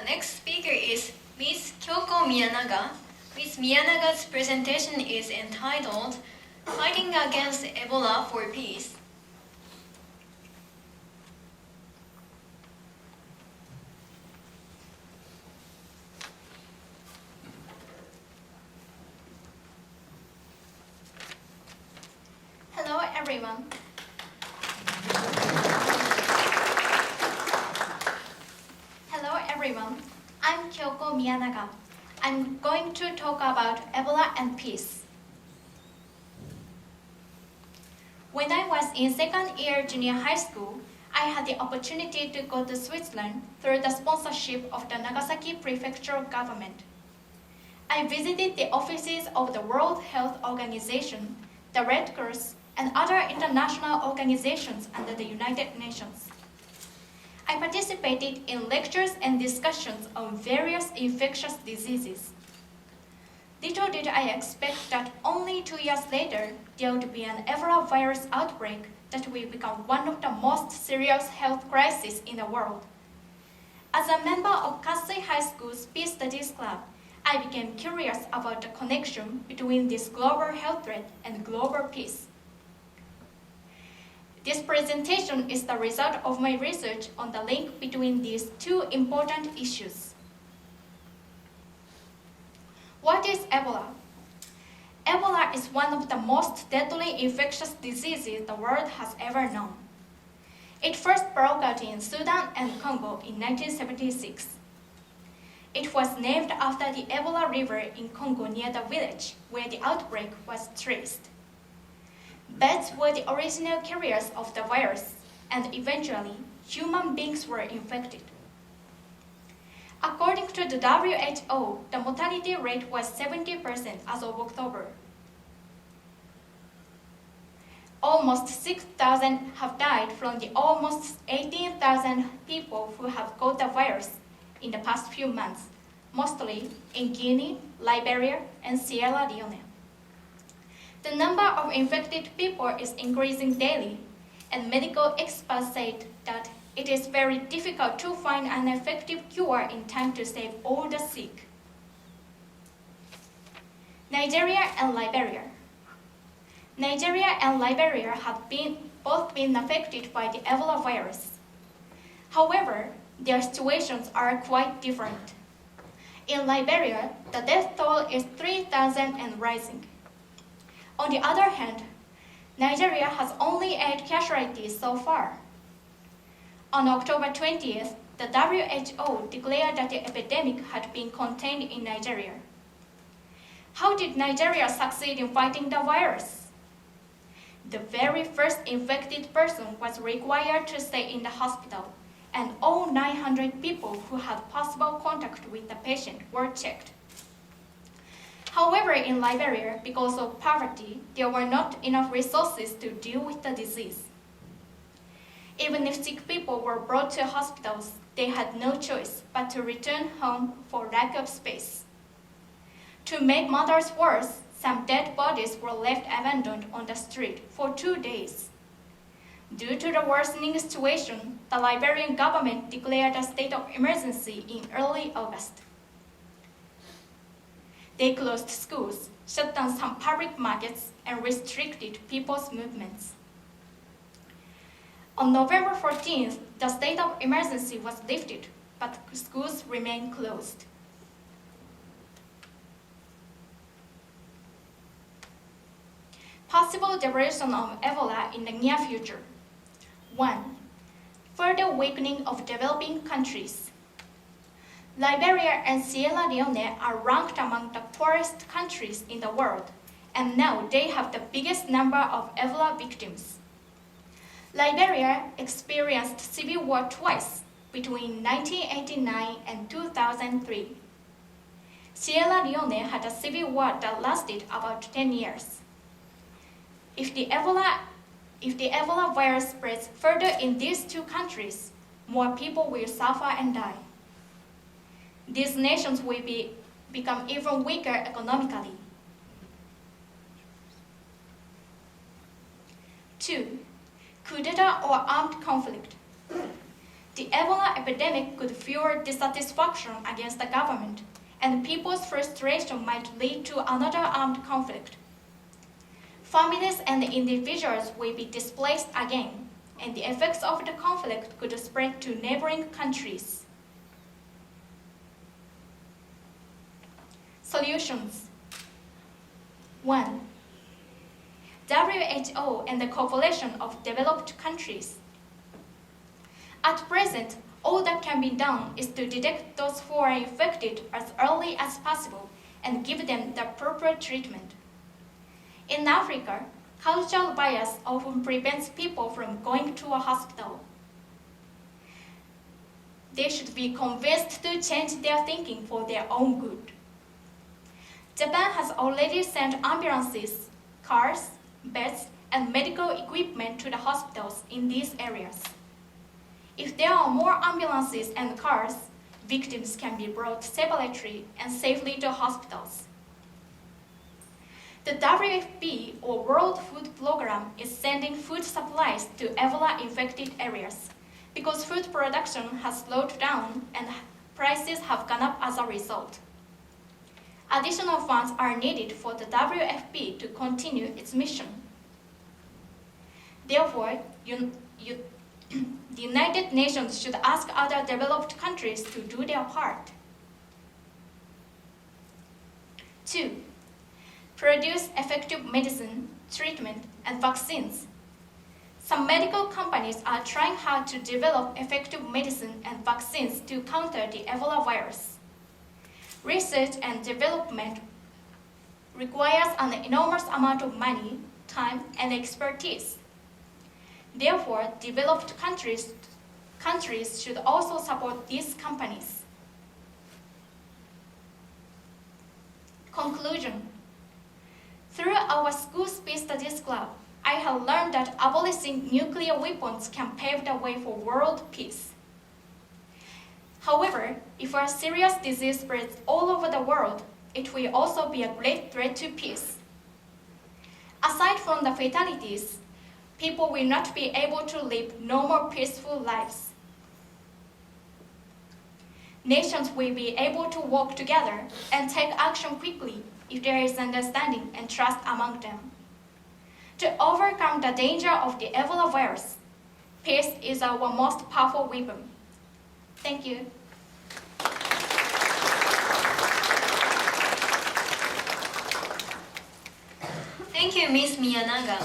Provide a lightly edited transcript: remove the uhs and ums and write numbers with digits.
next speaker is Ms. Kyoko Miyanaga. Ms. Miyanaga's presentation is entitled Fighting Against Ebola for Peace. Hello everyone. Hello everyone. I'm Kyoko Miyanaga. I'm going to talk about Ebola and peace. When I was in second year junior high school, I had the opportunity to go to Switzerland through the sponsorship of the Nagasaki prefectural government. I visited the offices of the World Health Organization, the Red Cross, and other international organizations under the United Nations. I participated in lectures and discussions on various infectious diseases. Little did I expect that only 2 years later, there would be an Ebola virus outbreak that will become one of the most serious health crises in the world. As a member of Kasui High School's Peace Studies Club, I became curious about the connection between this global health threat and global peace. This presentation is the result of my research on the link between these two important issues. What is Ebola? Ebola is one of the most deadly infectious diseases the world has ever known. It first broke out in Sudan and Congo in 1976. It was named after the Ebola River in Congo near the village where the outbreak was traced. Bats were the original carriers of the virus, and eventually, human beings were infected. According to the WHO, the mortality rate was 70% as of October. Almost 6,000 have died from the almost 18,000 people who have caught the virus in the past few months, mostly in Guinea, Liberia, and Sierra Leone. The number of infected people is increasing daily, and medical experts say that it is very difficult to find an effective cure in time to save all the sick. Nigeria and Liberia. Nigeria and Liberia have both been affected by the Ebola virus. However, their situations are quite different. In Liberia, the death toll is 3,000 and rising. On the other hand, Nigeria has only 8 casualties so far. On October 20th, the WHO declared that the epidemic had been contained in Nigeria. How did Nigeria succeed in fighting the virus? The very first infected person was required to stay in the hospital, and all 900 people who had possible contact with the patient were checked. However, in Liberia, because of poverty, there were not enough resources to deal with the disease. Even if sick people were brought to hospitals, they had no choice but to return home for lack of space. To make matters worse, some dead bodies were left abandoned on the street for 2 days. Due to the worsening situation, the Liberian government declared a state of emergency in early August. They closed schools, shut down some public markets, and restricted people's movements. On November 14th, the state of emergency was lifted, but schools remained closed. Possible duration of Ebola in the near future. 1. Further weakening of developing countries. Liberia and Sierra Leone are ranked among the poorest countries in the world, and now they have the biggest number of Ebola victims. Liberia experienced civil war twice, between 1989 and 2003. Sierra Leone had a civil war that lasted about 10 years. If the Ebola virus spreads further in these two countries, more people will suffer and die. These nations will become even weaker economically. 2. Coup d'etat or armed conflict. The Ebola epidemic could fuel dissatisfaction against the government, and people's frustration might lead to another armed conflict. Families and individuals will be displaced again, and the effects of the conflict could spread to neighboring countries. Solutions. 1. WHO and the cooperation of developed countries. At present, all that can be done is to detect those who are infected as early as possible and give them the proper treatment. In Africa, cultural bias often prevents people from going to a hospital. They should be convinced to change their thinking for their own good. Japan has already sent ambulances, cars, beds, and medical equipment to the hospitals in these areas. If there are more ambulances and cars, victims can be brought separately and safely to hospitals. The WFP, or World Food Program, is sending food supplies to Ebola-infected areas because food production has slowed down and prices have gone up as a result. Additional funds are needed for the WFP to continue its mission. Therefore, the United Nations should ask other developed countries to do their part. 2. Produce effective medicine, treatment, and vaccines. Some medical companies are trying hard to develop effective medicine and vaccines to counter the Ebola virus. Research and development requires an enormous amount of money, time, and expertise. Therefore, developed countries should also support these companies. Conclusion. Through our School Space Studies Club, I have learned that abolishing nuclear weapons can pave the way for world peace. However, if a serious disease spreads all over the world, it will also be a great threat to peace. Aside from the fatalities, people will not be able to live normal, peaceful lives. Nations will be able to work together and take action quickly if there is understanding and trust among them. To overcome the danger of the Ebola virus, peace is our most powerful weapon. Thank you. Thank you, Ms. Miyanaga.